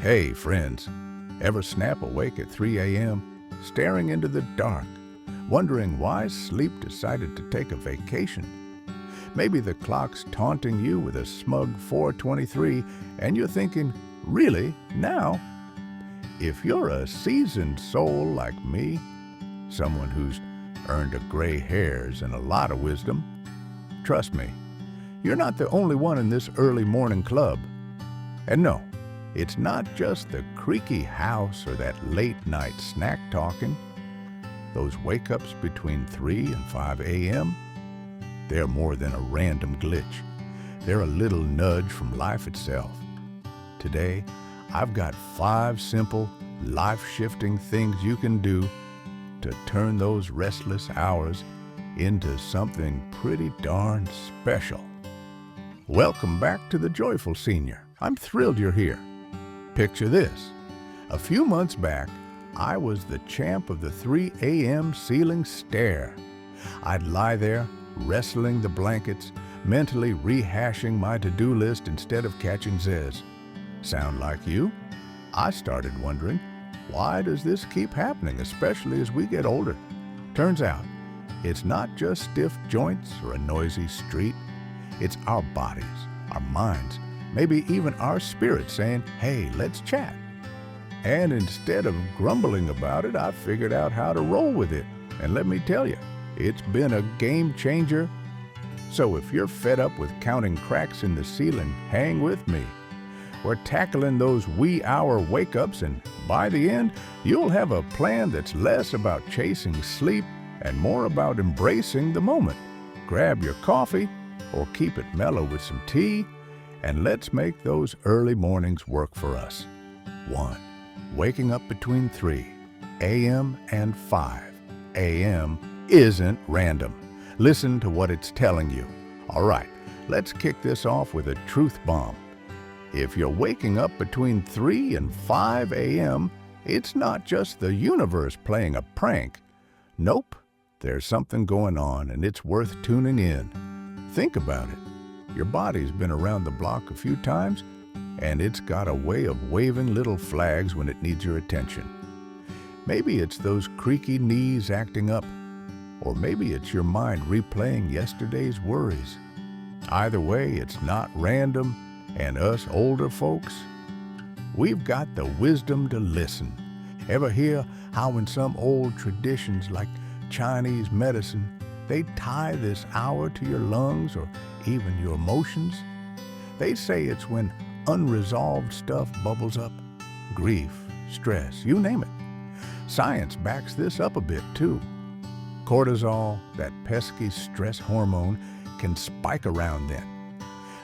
Hey, friends, ever snap awake at 3 a.m., staring into the dark, wondering why sleep decided to take a vacation? Maybe the clock's taunting you with a smug 4:23, and you're thinking, really, now? If you're a seasoned soul like me, someone who's earned a gray hairs and a lot of wisdom, trust me, you're not the only one in this early morning club. And no, it's not just the creaky house or that late-night snack talking. Those wake-ups between 3 and 5 a.m., they're more than a random glitch. They're a little nudge from life itself. Today, I've got 5 simple, life-shifting things you can do to turn those restless hours into something pretty darn special. Welcome back to the Joyful Senior. I'm thrilled you're here. Picture this. A few months back, I was the champ of the 3 a.m. ceiling stare. I'd lie there, wrestling the blankets, mentally rehashing my to-do list instead of catching Zez. Sound like you? I started wondering, why does this keep happening, especially as we get older? Turns out, it's not just stiff joints or a noisy street. It's our bodies, our minds, maybe even our spirits saying, hey, let's chat. And instead of grumbling about it, I figured out how to roll with it. And let me tell you, it's been a game changer. So if you're fed up with counting cracks in the ceiling, hang with me. We're tackling those wee hour wake-ups, and by the end, you'll have a plan that's less about chasing sleep and more about embracing the moment. Grab your coffee or keep it mellow with some tea, and let's make those early mornings work for us. 1. Waking up between 3 a.m. and 5 a.m. isn't random. Listen to what it's telling you. All right, let's kick this off with a truth bomb. If you're waking up between 3 and 5 a.m., it's not just the universe playing a prank. Nope, there's something going on, and it's worth tuning in. Think about it. Your body's been around the block a few times, and it's got a way of waving little flags when it needs your attention. Maybe it's those creaky knees acting up, or maybe it's your mind replaying yesterday's worries. Either way, it's not random, and us older folks, we've got the wisdom to listen. Ever hear how in some old traditions like Chinese medicine, they tie this hour to your lungs or even your emotions? They say it's when unresolved stuff bubbles up. Grief, stress, you name it. Science backs this up a bit too. Cortisol, that pesky stress hormone, can spike around then,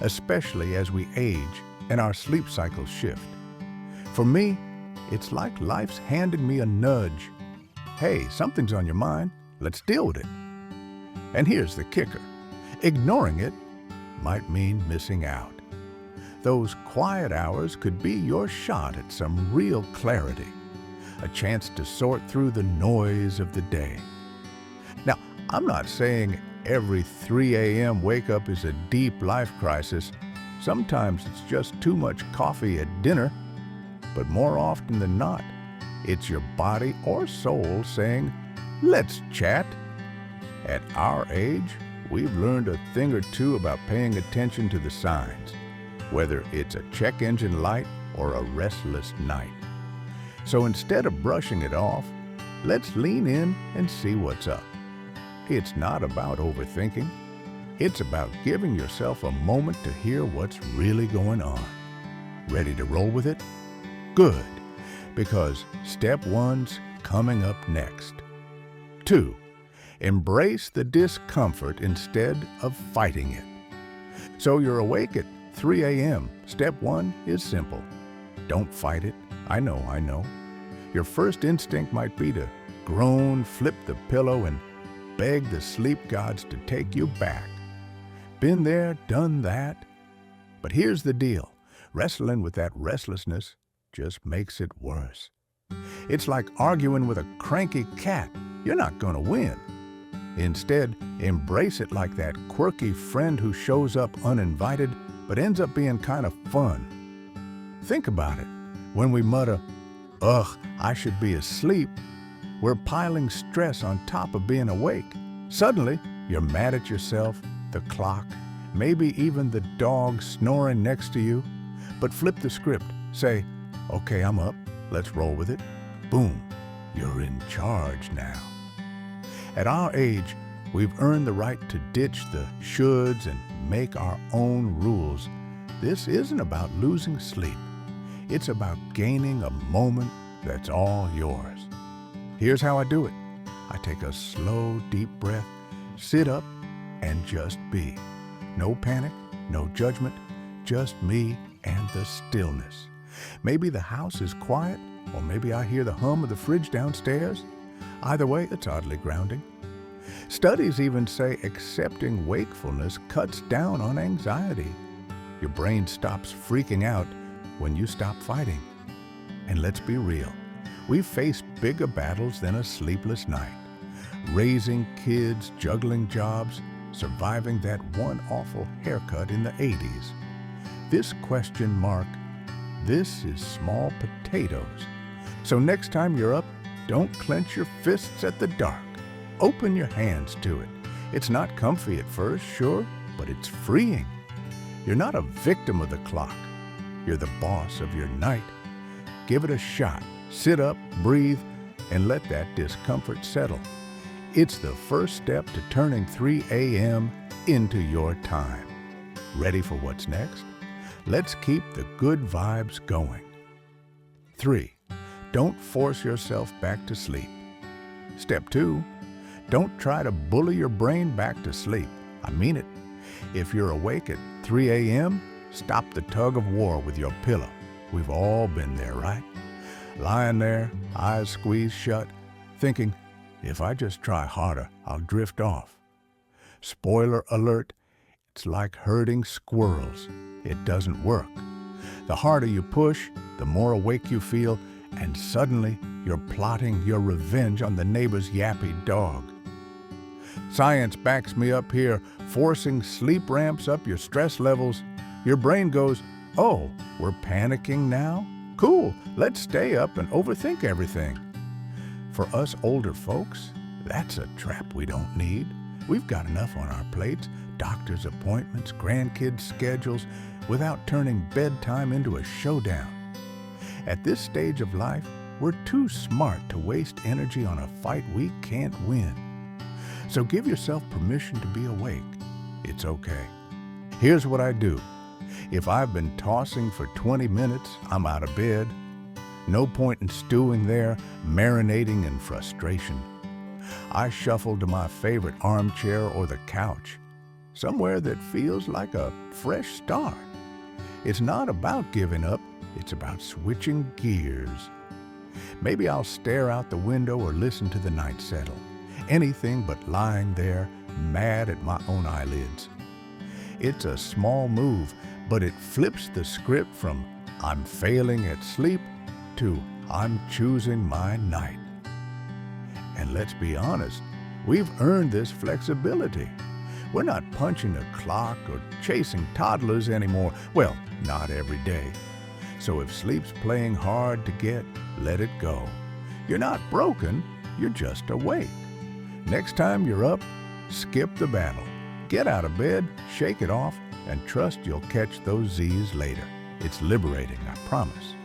especially as we age and our sleep cycles shift. For me, it's like life's handing me a nudge. Hey, something's on your mind. Let's deal with it. And here's the kicker. Ignoring it might mean missing out. Those quiet hours could be your shot at some real clarity, a chance to sort through the noise of the day. Now, I'm not saying every 3 a.m. wake-up is a deep life crisis. Sometimes it's just too much coffee at dinner, but more often than not, it's your body or soul saying, let's chat. At our age, we've learned a thing or two about paying attention to the signs, whether it's a check engine light or a restless night. So instead of brushing it off, let's lean in and see what's up. It's not about overthinking. It's about giving yourself a moment to hear what's really going on. Ready to roll with it? Good, because step 1's coming up next. 2. Embrace the discomfort instead of fighting it. So you're awake at 3 a.m. Step 1 is simple. Don't fight it. I know. Your first instinct might be to groan, flip the pillow, and beg the sleep gods to take you back. Been there, done that. But here's the deal. Wrestling with that restlessness just makes it worse. It's like arguing with a cranky cat. You're not going to win. Instead, embrace it like that quirky friend who shows up uninvited but ends up being kind of fun. Think about it. When we mutter, "Ugh, I should be asleep," we're piling stress on top of being awake. Suddenly, you're mad at yourself, the clock, maybe even the dog snoring next to you. But flip the script. Say, "Okay, I'm up. Let's roll with it." Boom, you're in charge now. At our age, we've earned the right to ditch the shoulds and make our own rules. This isn't about losing sleep. It's about gaining a moment that's all yours. Here's how I do it. I take a slow, deep breath, sit up, and just be. No panic, no judgment, just me and the stillness. Maybe the house is quiet, or maybe I hear the hum of the fridge downstairs. Either way, it's oddly grounding. Studies even say accepting wakefulness cuts down on anxiety. Your brain stops freaking out when you stop fighting. And let's be real, we've faced bigger battles than a sleepless night. Raising kids, juggling jobs, surviving that one awful haircut in the 80s. This question mark, this is small potatoes. So next time you're up, don't clench your fists at the dark. Open your hands to it. It's not comfy at first, sure, but it's freeing. You're not a victim of the clock. You're the boss of your night. Give it a shot. Sit up, breathe, and let that discomfort settle. It's the first step to turning 3 a.m. into your time. Ready for what's next? Let's keep the good vibes going. 3. Don't force yourself back to sleep. Step 2. Don't try to bully your brain back to sleep. I mean it. If you're awake at 3 a.m., stop the tug of war with your pillow. We've all been there, right? Lying there, eyes squeezed shut, thinking, if I just try harder, I'll drift off. Spoiler alert, it's like herding squirrels. It doesn't work. The harder you push, the more awake you feel, and suddenly you're plotting your revenge on the neighbor's yappy dog. Science backs me up here. Forcing sleep ramps up your stress levels. Your brain goes, "Oh, we're panicking now? Cool, let's stay up and overthink everything." For us older folks, that's a trap we don't need. We've got enough on our plates, doctor's appointments, grandkids' schedules, without turning bedtime into a showdown. At this stage of life, we're too smart to waste energy on a fight we can't win. So give yourself permission to be awake. It's okay. Here's what I do. If I've been tossing for 20 minutes, I'm out of bed. No point in stewing there, marinating in frustration. I shuffle to my favorite armchair or the couch, somewhere that feels like a fresh start. It's not about giving up, it's about switching gears. Maybe I'll stare out the window or listen to the night settle. Anything but lying there, mad at my own eyelids. It's a small move, but it flips the script from "I'm failing at sleep" to "I'm choosing my night." And let's be honest, we've earned this flexibility. We're not punching a clock or chasing toddlers anymore. Well, not every day. So if sleep's playing hard to get, let it go. You're not broken, you're just awake. Next time you're up, skip the battle. Get out of bed, shake it off, and trust you'll catch those Z's later. It's liberating, I promise.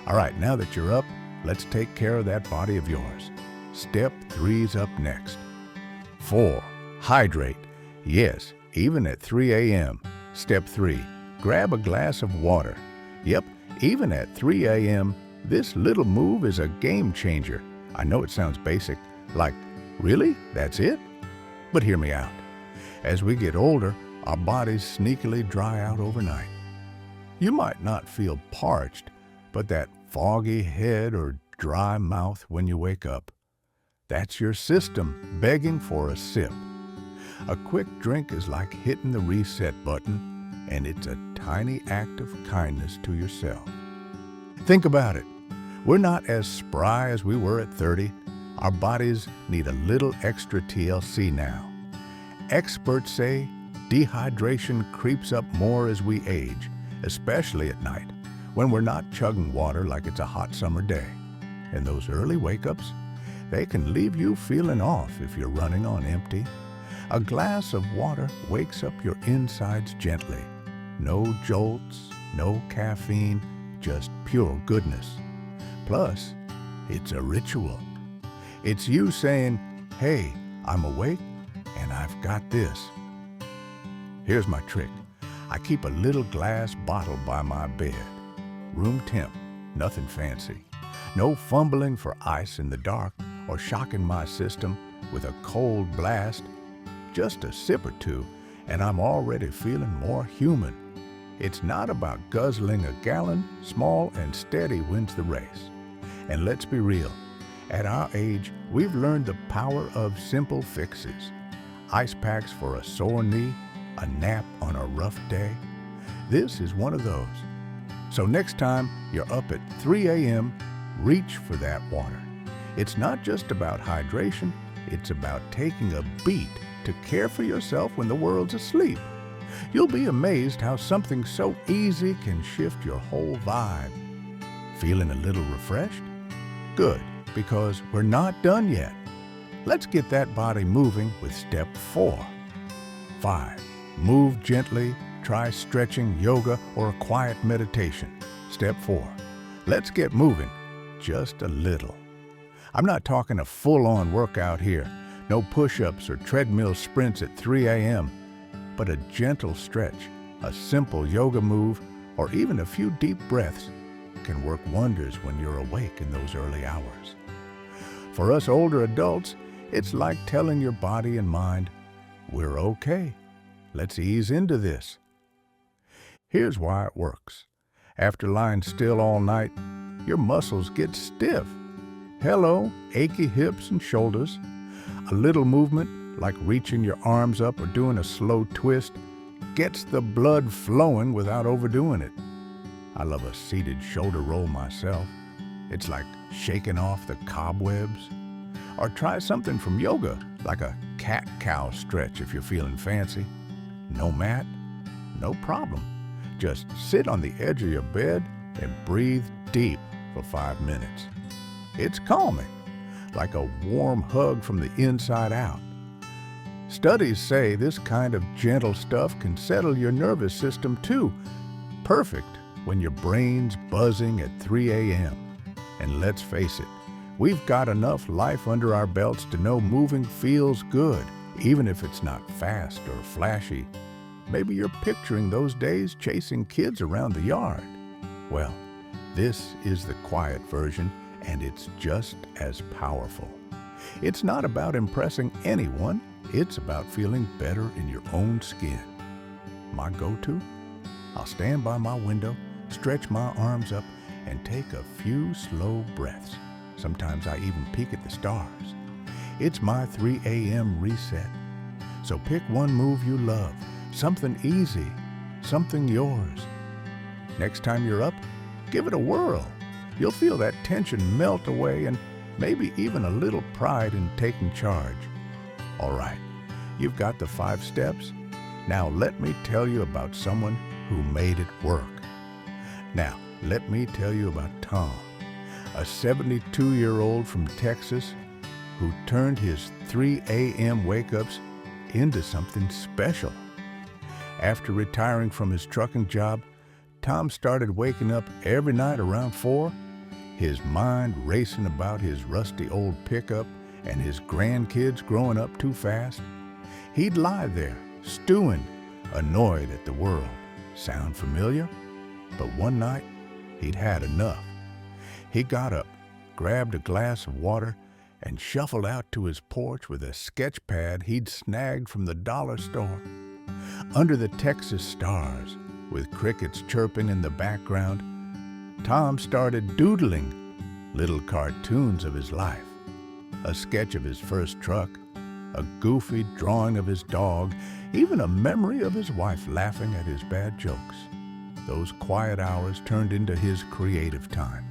All right, now that you're up, let's take care of that body of yours. Step 3's up next. 4. Hydrate. Yes, even at 3 a.m. Step 3. Grab a glass of water. Yep, even at 3 a.m., this little move is a game changer. I know it sounds basic, like, really? That's it? But hear me out. As we get older, our bodies sneakily dry out overnight. You might not feel parched, but that foggy head or dry mouth when you wake up, that's your system begging for a sip. A quick drink is like hitting the reset button, and it's a tiny act of kindness to yourself. Think about it. We're not as spry as we were at 30. Our bodies need a little extra TLC now. Experts say dehydration creeps up more as we age, especially at night. when we're not chugging water like it's a hot summer day. And those early wake-ups, they can leave you feeling off if you're running on empty. A glass of water wakes up your insides gently. No jolts, no caffeine, just pure goodness. Plus, it's a ritual. It's you saying, hey, I'm awake and I've got this. Here's my trick. I keep a little glass bottle by my bed. Room temp, nothing fancy. No fumbling for ice in the dark or shocking my system with a cold blast. Just a sip or two, and I'm already feeling more human. It's not about guzzling a gallon. Small and steady wins the race. And let's be real, at our age, we've learned the power of simple fixes. Ice packs for a sore knee, a nap on a rough day. This is one of those. So next time you're up at 3 a.m., reach for that water. It's not just about hydration, it's about taking a beat to care for yourself when the world's asleep. You'll be amazed how something so easy can shift your whole vibe. Feeling a little refreshed? Good, because we're not done yet. Let's get that body moving with step 4. 5. Move gently. Try stretching, yoga, or a quiet meditation. Step 4. Let's get moving, just a little. I'm not talking a full-on workout here. No push-ups or treadmill sprints at 3 a.m., but a gentle stretch, a simple yoga move, or even a few deep breaths can work wonders when you're awake in those early hours. For us older adults, it's like telling your body and mind, we're okay. Let's ease into this. Here's why it works. After lying still all night, your muscles get stiff. Hello, achy hips and shoulders. A little movement, like reaching your arms up or doing a slow twist, gets the blood flowing without overdoing it. I love a seated shoulder roll myself. It's like shaking off the cobwebs. Or try something from yoga, like a cat-cow stretch if you're feeling fancy. No mat? No problem. Just sit on the edge of your bed and breathe deep for 5 minutes. It's calming, like a warm hug from the inside out. Studies say this kind of gentle stuff can settle your nervous system too. Perfect when your brain's buzzing at 3 a.m. And let's face it, we've got enough life under our belts to know moving feels good, even if it's not fast or flashy. Maybe you're picturing those days chasing kids around the yard. Well, this is the quiet version, and it's just as powerful. It's not about impressing anyone, it's about feeling better in your own skin. My go-to? I'll stand by my window, stretch my arms up, and take a few slow breaths. Sometimes I even peek at the stars. It's my 3 a.m. reset. So pick one move you love, something easy, something yours. Next time you're up, give it a whirl. You'll feel that tension melt away and maybe even a little pride in taking charge. All right, you've got the 5 steps. Now let me tell you about someone who made it work. Now, let me tell you about Tom, a 72-year-old from Texas who turned his 3 a.m. wake-ups into something special. After retiring from his trucking job, Tom started waking up every night around 4, his mind racing about his rusty old pickup and his grandkids growing up too fast. He'd lie there, stewing, annoyed at the world. Sound familiar? But one night, he'd had enough. He got up, grabbed a glass of water, and shuffled out to his porch with a sketch pad he'd snagged from the dollar store. Under the Texas stars, with crickets chirping in the background, Tom started doodling little cartoons of his life. A sketch of his first truck, a goofy drawing of his dog, even a memory of his wife laughing at his bad jokes. Those quiet hours turned into his creative time,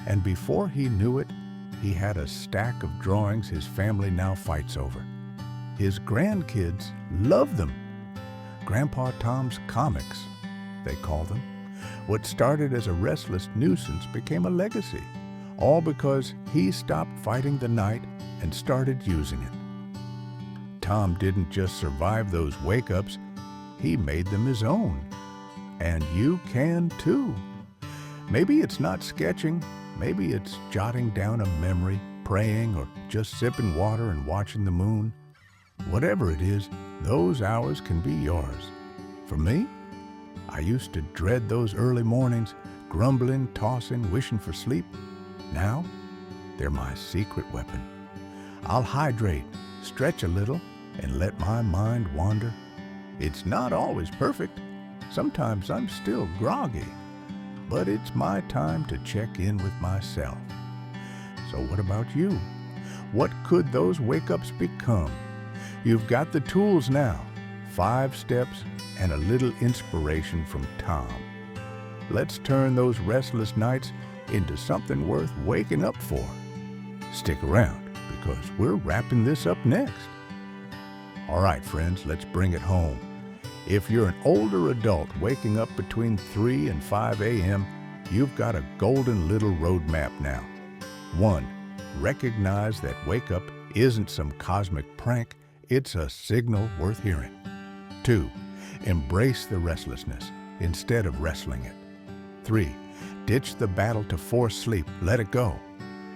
and before he knew it, he had a stack of drawings his family now fights over. His grandkids love them. Grandpa Tom's comics, they call them, What started as a restless nuisance became a legacy, all because he stopped fighting the night and started using it. Tom didn't just survive those wake-ups, he made them his own. And you can too. Maybe it's not sketching, maybe it's jotting down a memory, praying, or just sipping water and watching the moon. Whatever it is, those hours can be yours. For me, I used to dread those early mornings, grumbling, tossing, wishing for sleep. Now, they're my secret weapon. I'll hydrate, stretch a little, and let my mind wander. It's not always perfect. Sometimes I'm still groggy, but it's my time to check in with myself. So what about you? What could those wake-ups become? You've got the tools now, 5 steps and a little inspiration from Tom. Let's turn those restless nights into something worth waking up for. Stick around, because we're wrapping this up next. All right, friends, let's bring it home. If you're an older adult waking up between 3 and 5 a.m., you've got a golden little roadmap now. 1. Recognize that wake-up isn't some cosmic prank, it's a signal worth hearing. 2. Embrace the restlessness instead of wrestling it. 3. Ditch the battle to force sleep, let it go.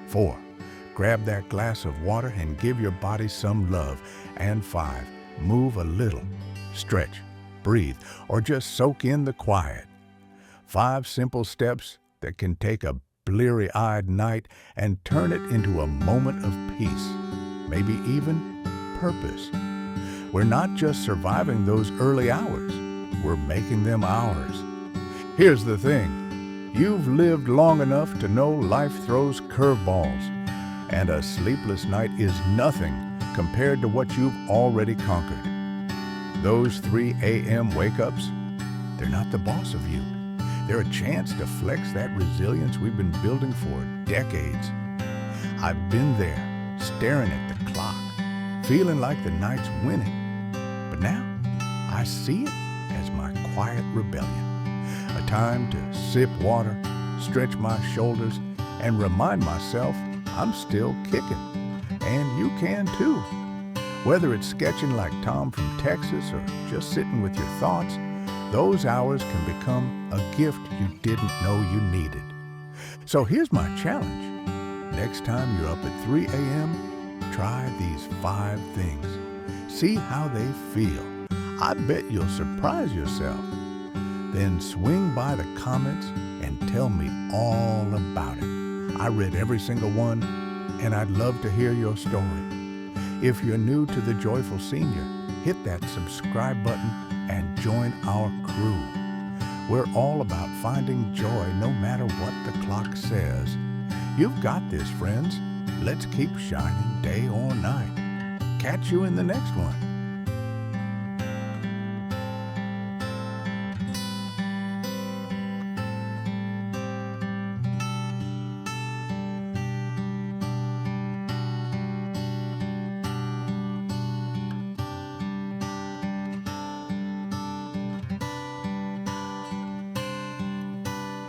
4. Grab that glass of water and give your body some love. And 5. Move a little, stretch, breathe, or just soak in the quiet. 5 simple steps that can take a bleary-eyed night and turn it into a moment of peace, maybe even purpose. We're not just surviving those early hours, we're making them ours. Here's the thing, you've lived long enough to know life throws curveballs, and a sleepless night is nothing compared to what you've already conquered. Those 3 a.m. wake-ups, they're not the boss of you. They're a chance to flex that resilience we've been building for decades. I've been there, staring at the clock, feeling like the night's winning. But now, I see it as my quiet rebellion. A time to sip water, stretch my shoulders, and remind myself I'm still kicking. And you can too. Whether it's sketching like Tom from Texas or just sitting with your thoughts, those hours can become a gift you didn't know you needed. So here's my challenge. Next time you're up at 3 a.m., try these 5 things. See how they feel. I bet you'll surprise yourself. Then swing by the comments and tell me all about it. I read every single one, and I'd love to hear your story. If you're new to The Joyful Senior, hit that subscribe button and join our crew. We're all about finding joy no matter what the clock says. You've got this, friends. Let's keep shining day or night. Catch you in the next one.